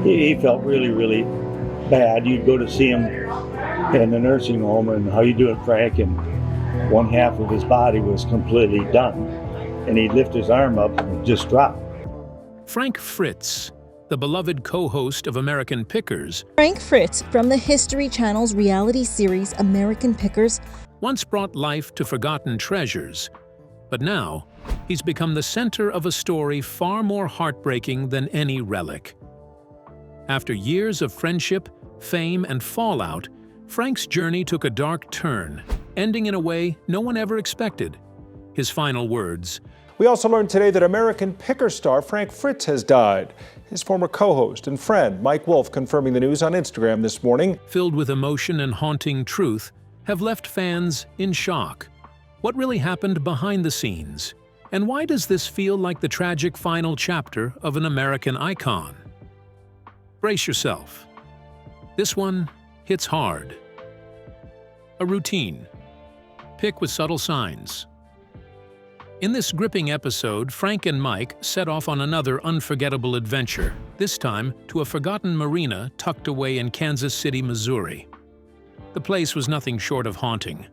He felt really, really bad. You'd go to see him in the nursing home, and how you doing, Frank? And one half of his body was completely done. And he'd lift his arm up and it just dropped. Frank Fritz, the beloved co-host of American Pickers, Frank Fritz from the History Channel's reality series American Pickers once brought life to forgotten treasures, but now he's become the center of a story far more heartbreaking than any relic. After years of friendship, fame, and fallout, Frank's journey took a dark turn, ending in a way no one ever expected. His final words: We also learned today that American Picker star Frank Fritz has died. His former co-host and friend, Mike Wolf, confirming the news on Instagram this morning. Filled with emotion and haunting truth, have left fans in shock. What really happened behind the scenes? And why does this feel like the tragic final chapter of an American icon? Brace yourself. This one hits hard. A routine. Pick with subtle signs. In this gripping episode, Frank and Mike set off on another unforgettable adventure, this time to a forgotten marina tucked away in Kansas City, Missouri. The place was nothing short of haunting.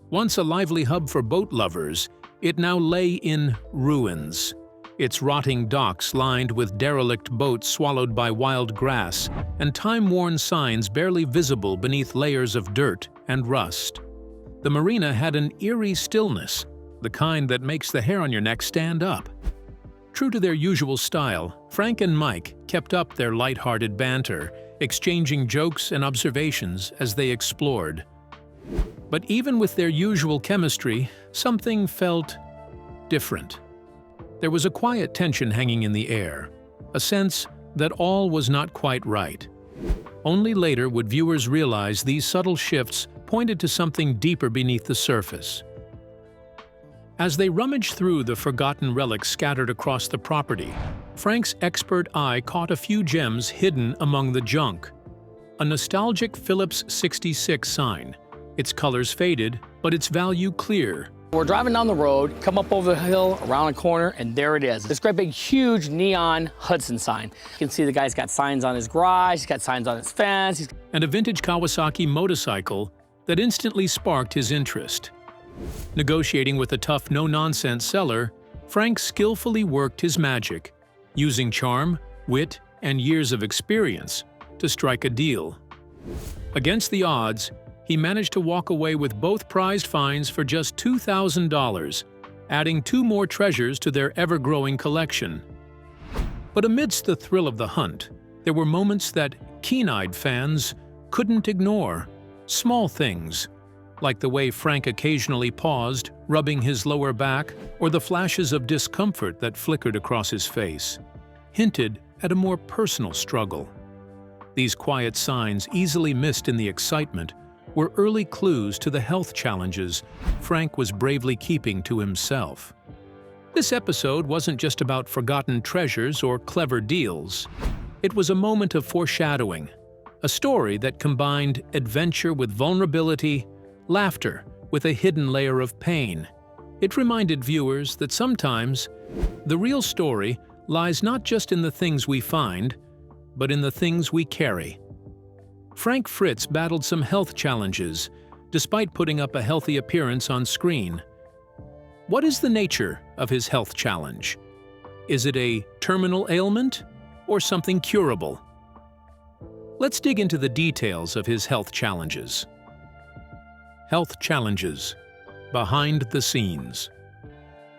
Once a lively hub for boat lovers, it now lay in ruins. Its rotting docks lined with derelict boats swallowed by wild grass, and time-worn signs barely visible beneath layers of dirt and rust. The marina had an eerie stillness, the kind that makes the hair on your neck stand up. True to their usual style, Frank and Mike kept up their lighthearted banter, exchanging jokes and observations as they explored. But even with their usual chemistry, something felt different. There was a quiet tension hanging in the air, a sense that all was not quite right. Only later would viewers realize these subtle shifts pointed to something deeper beneath the surface. As they rummaged through the forgotten relics scattered across the property, Frank's expert eye caught a few gems hidden among the junk. A nostalgic Phillips 66 sign, its colors faded, but its value clear. We're driving down the road, come up over the hill, around a corner, and there it is. This great big, huge neon Hudson sign. You can see the guy's got signs on his garage, he's got signs on his fence. And a vintage Kawasaki motorcycle that instantly sparked his interest. Negotiating with a tough, no-nonsense seller, Frank skillfully worked his magic, using charm, wit, and years of experience to strike a deal. Against the odds, he managed to walk away with both prized finds for just $2,000, adding 2 more treasures to their ever-growing collection. But amidst the thrill of the hunt, there were moments that keen-eyed fans couldn't ignore. Small things, like the way Frank occasionally paused, rubbing his lower back, or the flashes of discomfort that flickered across his face, hinted at a more personal struggle. These quiet signs, easily missed in the excitement, were early clues to the health challenges Frank was bravely keeping to himself. This episode wasn't just about forgotten treasures or clever deals. It was a moment of foreshadowing, a story that combined adventure with vulnerability, laughter with a hidden layer of pain. It reminded viewers that sometimes the real story lies not just in the things we find, but in the things we carry. Frank Fritz battled some health challenges, despite putting up a healthy appearance on screen. What is the nature of his health challenge? Is it a terminal ailment or something curable? Let's dig into the details of his health challenges. Health challenges. Behind the scenes.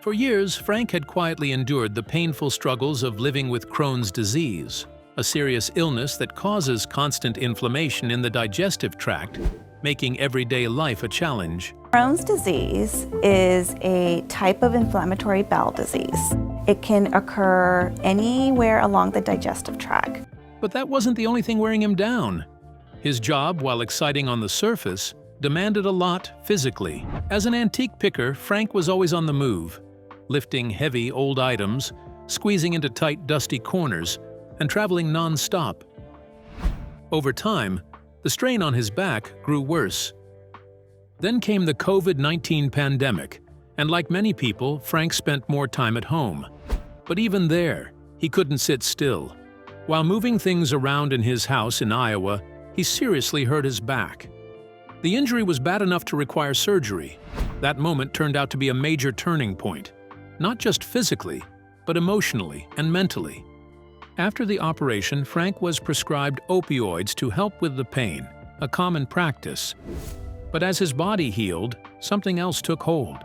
For years, Frank had quietly endured the painful struggles of living with Crohn's disease, a serious illness that causes constant inflammation in the digestive tract, making everyday life a challenge. Crohn's disease is a type of inflammatory bowel disease. It can occur anywhere along the digestive tract. But that wasn't the only thing wearing him down. His job, while exciting on the surface, demanded a lot physically. As an antique picker, Frank was always on the move, lifting heavy old items, squeezing into tight, dusty corners, and traveling non-stop. Over time, the strain on his back grew worse. Then came the COVID-19 pandemic, and like many people, Frank spent more time at home. But even there, he couldn't sit still. While moving things around in his house in Iowa, he seriously hurt his back. The injury was bad enough to require surgery. That moment turned out to be a major turning point, not just physically, but emotionally and mentally. After the operation, Frank was prescribed opioids to help with the pain, a common practice. But as his body healed, something else took hold.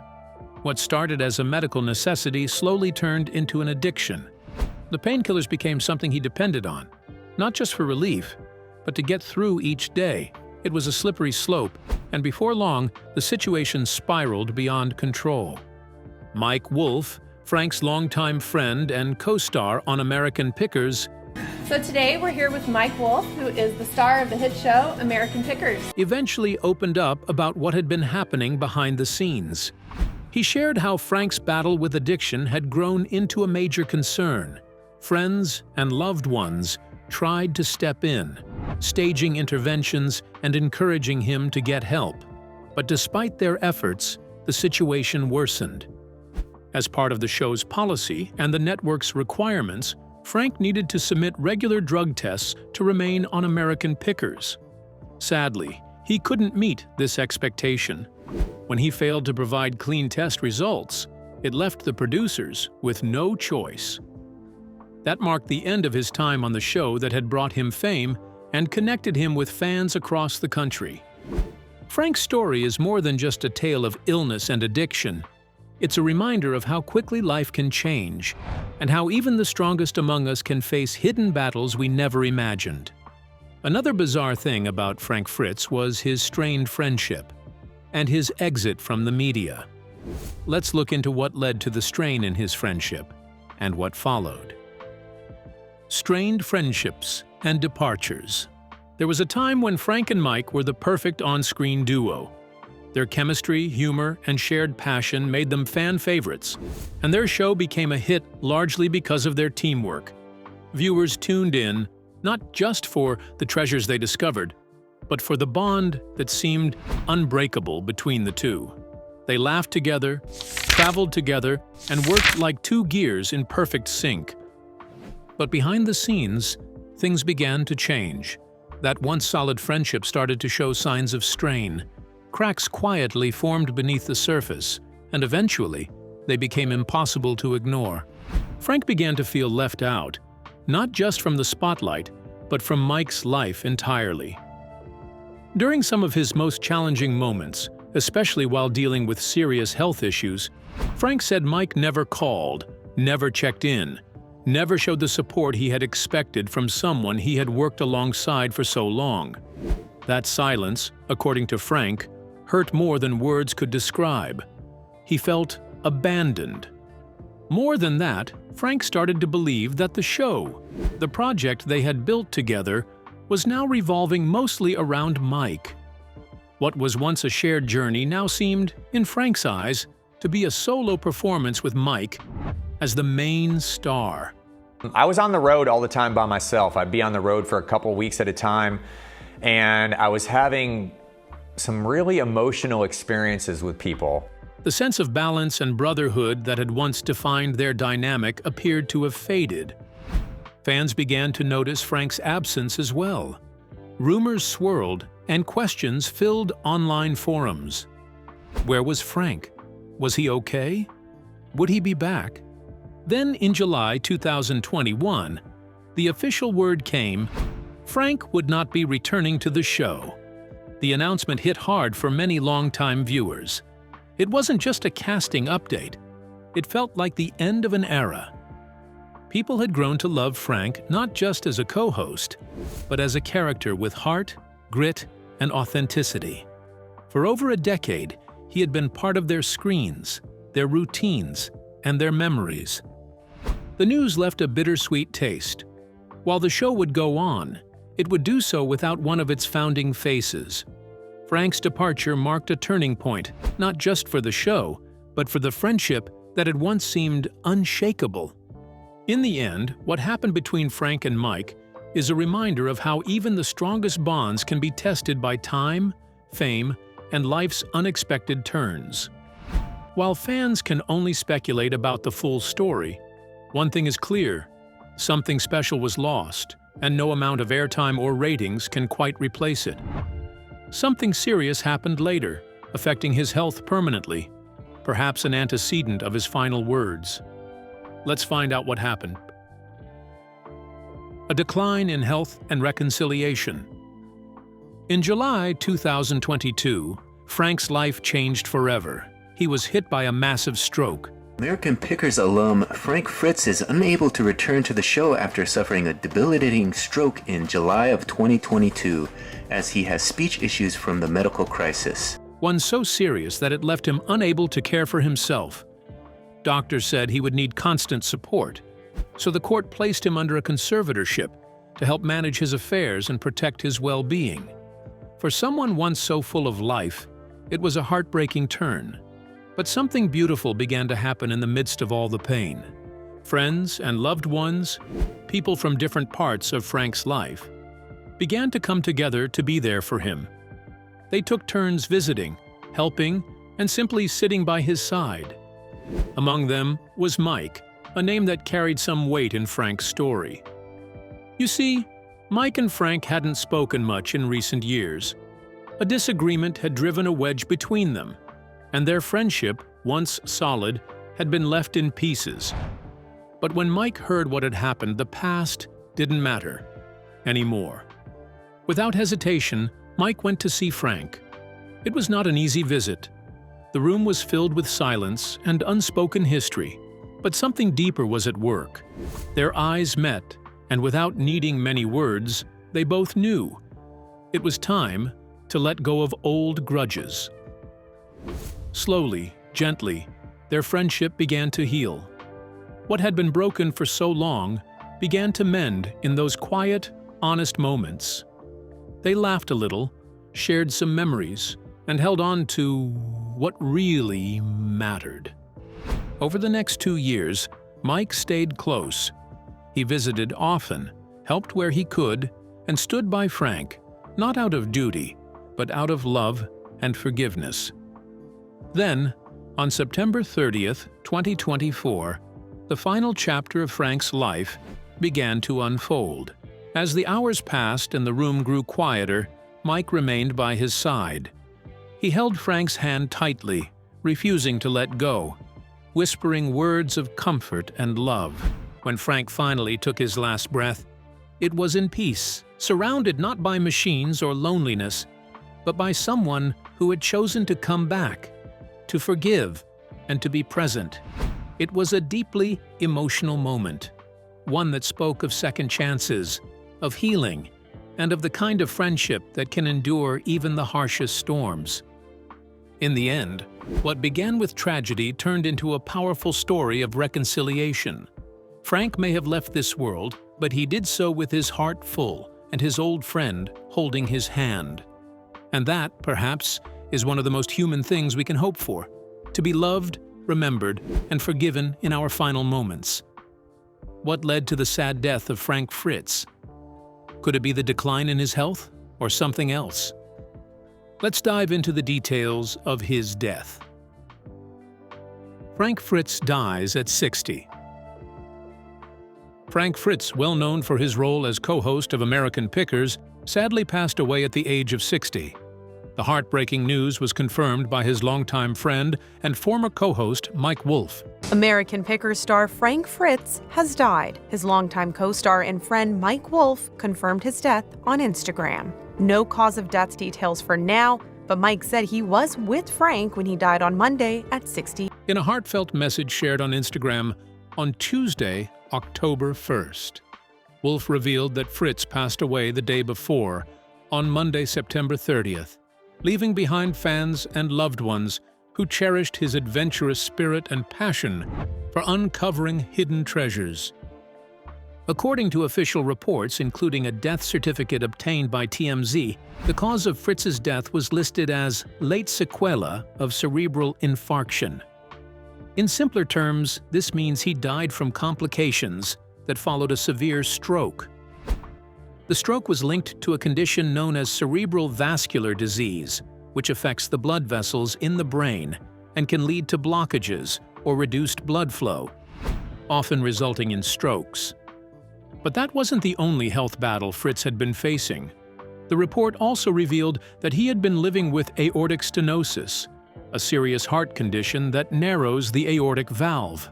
What started as a medical necessity slowly turned into an addiction. The painkillers became something he depended on, not just for relief, but to get through each day. It was a slippery slope, and before long, the situation spiraled beyond control. Mike Wolfe, Frank's longtime friend and co-star on American Pickers, So today we're here with Mike Wolfe, who is the star of the hit show American Pickers. eventually opened up about what had been happening behind the scenes. He shared how Frank's battle with addiction had grown into a major concern. Friends and loved ones tried to step in, staging interventions and encouraging him to get help. But despite their efforts, the situation worsened. As part of the show's policy and the network's requirements, Frank needed to submit regular drug tests to remain on American Pickers. Sadly, he couldn't meet this expectation. When he failed to provide clean test results, it left the producers with no choice. That marked the end of his time on the show that had brought him fame and connected him with fans across the country. Frank's story is more than just a tale of illness and addiction. It's a reminder of how quickly life can change, and how even the strongest among us can face hidden battles we never imagined. Another bizarre thing about Frank Fritz was his strained friendship and his exit from the media. Let's look into what led to the strain in his friendship and what followed. Strained friendships and departures. There was a time when Frank and Mike were the perfect on-screen duo. Their chemistry, humor, and shared passion made them fan favorites, and their show became a hit largely because of their teamwork. Viewers tuned in, not just for the treasures they discovered, but for the bond that seemed unbreakable between the two. They laughed together, traveled together, and worked like two gears in perfect sync. But behind the scenes, things began to change. That once solid friendship started to show signs of strain. Cracks quietly formed beneath the surface, and eventually, they became impossible to ignore. Frank began to feel left out, not just from the spotlight, but from Mike's life entirely. During some of his most challenging moments, especially while dealing with serious health issues, Frank said Mike never called, never checked in, never showed the support he had expected from someone he had worked alongside for so long. That silence, according to Frank, hurt more than words could describe. He felt abandoned. More than that, Frank started to believe that the show, the project they had built together, was now revolving mostly around Mike. What was once a shared journey now seemed, in Frank's eyes, to be a solo performance with Mike as the main star. I was on the road all the time by myself. I'd be on the road for a couple weeks at a time, and I was having some really emotional experiences with people. The sense of balance and brotherhood that had once defined their dynamic appeared to have faded. Fans began to notice Frank's absence as well. Rumors swirled and questions filled online forums. Where was Frank? Was he okay? Would he be back? Then in July 2021, the official word came: Frank would not be returning to the show. The announcement hit hard for many longtime viewers. It wasn't just a casting update. It felt like the end of an era. People had grown to love Frank not just as a co-host, but as a character with heart, grit, and authenticity. For over a decade, he had been part of their screens, their routines, and their memories. The news left a bittersweet taste. While the show would go on, it would do so without one of its founding faces. Frank's departure marked a turning point, not just for the show, but for the friendship that had once seemed unshakable. In the end, what happened between Frank and Mike is a reminder of how even the strongest bonds can be tested by time, fame, and life's unexpected turns. While fans can only speculate about the full story, one thing is clear: Something special was lost, and no amount of airtime or ratings can quite replace it. Something serious happened later, affecting his health permanently, perhaps an antecedent of his final words. Let's find out what happened. A decline in health and reconciliation. In July 2022, Frank's life changed forever. He was hit by a massive stroke. American Pickers alum Frank Fritz is unable to return to the show after suffering a debilitating stroke in July of 2022, as he has speech issues from the medical crisis. One so serious that it left him unable to care for himself. Doctors said he would need constant support, so the court placed him under a conservatorship to help manage his affairs and protect his well-being. For someone once so full of life, it was a heartbreaking turn. But something beautiful began to happen in the midst of all the pain. Friends and loved ones, people from different parts of Frank's life, began to come together to be there for him. They took turns visiting, helping, and simply sitting by his side. Among them was Mike, a name that carried some weight in Frank's story. You see, Mike and Frank hadn't spoken much in recent years. A disagreement had driven a wedge between them, and their friendship, once solid, had been left in pieces. But when Mike heard what had happened, the past didn't matter anymore. Without hesitation, Mike went to see Frank. It was not an easy visit. The room was filled with silence and unspoken history, but something deeper was at work. Their eyes met, and without needing many words, they both knew. It was time to let go of old grudges. Slowly, gently, their friendship began to heal. What had been broken for so long began to mend in those quiet, honest moments. They laughed a little, shared some memories, and held on to what really mattered. Over the next 2 years, Mike stayed close. He visited often, helped where he could, and stood by Frank, not out of duty, but out of love and forgiveness. Then, on September 30th, 2024, the final chapter of Frank's life began to unfold. As the hours passed and the room grew quieter, Mike remained by his side. He held Frank's hand tightly, refusing to let go, whispering words of comfort and love. When Frank finally took his last breath, it was in peace, surrounded not by machines or loneliness, but by someone who had chosen to come back, to forgive, and to be present. It was a deeply emotional moment, one that spoke of second chances, of healing, and of the kind of friendship that can endure even the harshest storms. In the end, what began with tragedy turned into a powerful story of reconciliation. Frank may have left this world, but he did so with his heart full and his old friend holding his hand. And that, perhaps, is one of the most human things we can hope for, to be loved, remembered, and forgiven in our final moments. What led to the sad death of Frank Fritz? Could it be the decline in his health, or something else? Let's dive into the details of his death. Frank Fritz dies at 60. Frank Fritz, well known for his role as co-host of American Pickers, sadly passed away at the age of 60. The heartbreaking news was confirmed by his longtime friend and former co-host Mike Wolf. American Pickers star Frank Fritz has died. His longtime co-star and friend Mike Wolf confirmed his death on Instagram. No cause of death details for now, but Mike said he was with Frank when he died on Monday at 60. In a heartfelt message shared on Instagram on Tuesday, October 1st, Wolf revealed that Fritz passed away the day before, on Monday, September 30th, leaving behind fans and loved ones who cherished his adventurous spirit and passion for uncovering hidden treasures. According to official reports, including a death certificate obtained by TMZ, the cause of Fritz's death was listed as late sequela of cerebral infarction. In simpler terms, this means he died from complications that followed a severe stroke. The stroke was linked to a condition known as cerebral vascular disease, which affects the blood vessels in the brain and can lead to blockages or reduced blood flow, often resulting in strokes. But that wasn't the only health battle Fritz had been facing. The report also revealed that he had been living with aortic stenosis, a serious heart condition that narrows the aortic valve.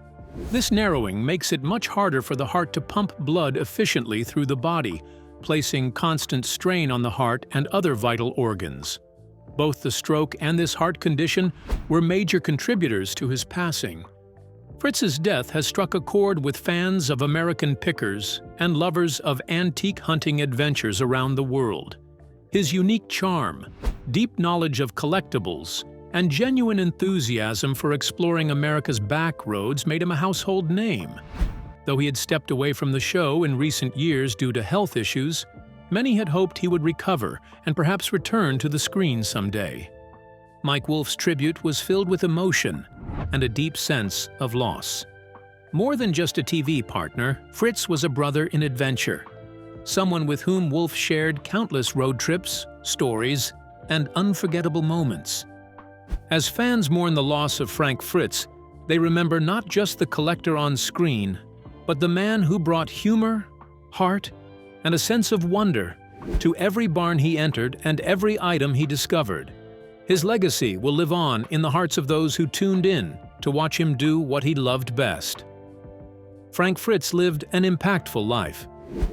This narrowing makes it much harder for the heart to pump blood efficiently through the body, placing constant strain on the heart and other vital organs. Both the stroke and this heart condition were major contributors to his passing. Fritz's death has struck a chord with fans of American pickers and lovers of antique hunting adventures around the world. His unique charm, deep knowledge of collectibles, and genuine enthusiasm for exploring America's back roads made him a household name. Though he had stepped away from the show in recent years due to health issues, many had hoped he would recover and perhaps return to the screen someday. Mike Wolf's tribute was filled with emotion and a deep sense of loss. More than just a TV partner, Fritz was a brother in adventure, someone with whom Wolf shared countless road trips, stories, and unforgettable moments. As fans mourn the loss of Frank Fritz, they remember not just the collector on screen, but the man who brought humor, heart, and a sense of wonder to every barn he entered and every item he discovered. His legacy will live on in the hearts of those who tuned in to watch him do what he loved best. Frank Fritz lived an impactful life,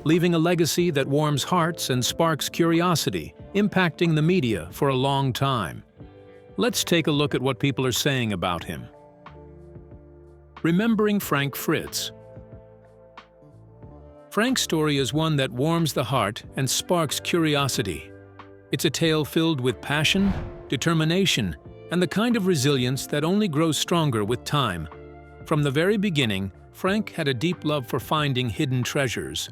leaving a legacy that warms hearts and sparks curiosity, impacting the media for a long time. Let's take a look at what people are saying about him. Remembering Frank Fritz. Frank's story is one that warms the heart and sparks curiosity. It's a tale filled with passion, determination, and the kind of resilience that only grows stronger with time. From the very beginning, Frank had a deep love for finding hidden treasures.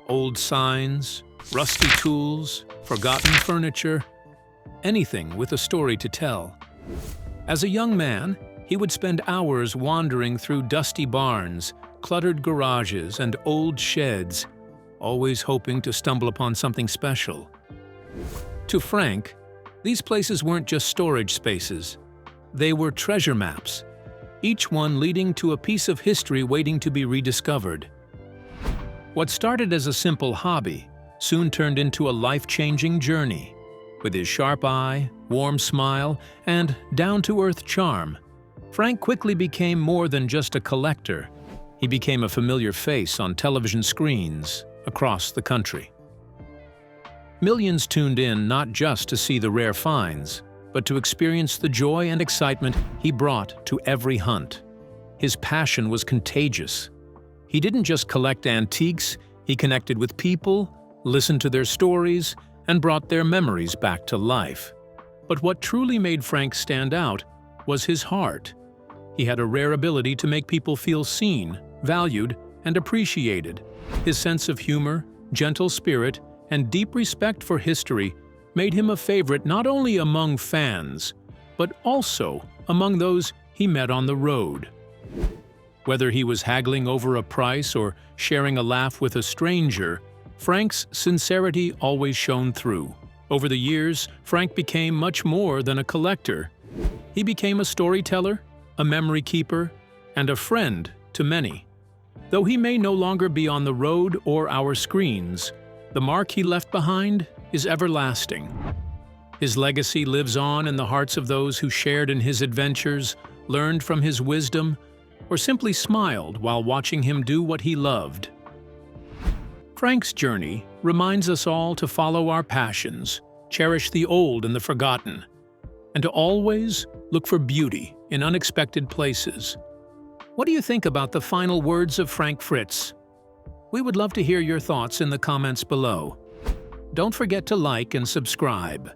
Old signs, rusty tools, forgotten furniture, anything with a story to tell. As a young man, he would spend hours wandering through dusty barns, cluttered garages, and old sheds, always hoping to stumble upon something special. To Frank, these places weren't just storage spaces. They were treasure maps, each one leading to a piece of history waiting to be rediscovered. What started as a simple hobby soon turned into a life-changing journey. With his sharp eye, warm smile, and down-to-earth charm, Frank quickly became more than just a collector. He became a familiar face on television screens across the country. Millions tuned in not just to see the rare finds, but to experience the joy and excitement he brought to every hunt. His passion was contagious. He didn't just collect antiques, he connected with people, listened to their stories, and brought their memories back to life. But what truly made Frank stand out was his heart. He had a rare ability to make people feel seen, valued, and appreciated. His sense of humor, gentle spirit, and deep respect for history made him a favorite not only among fans, but also among those he met on the road. Whether he was haggling over a price or sharing a laugh with a stranger, Frank's sincerity always shone through. Over the years, Frank became much more than a collector. He became a storyteller, a memory keeper, and a friend to many. Though he may no longer be on the road or our screens, the mark he left behind is everlasting. His legacy lives on in the hearts of those who shared in his adventures, learned from his wisdom, or simply smiled while watching him do what he loved. Frank's journey reminds us all to follow our passions, cherish the old and the forgotten, and to always look for beauty in unexpected places. What do you think about the final words of Frank Fritz? We would love to hear your thoughts in the comments below. Don't forget to like and subscribe.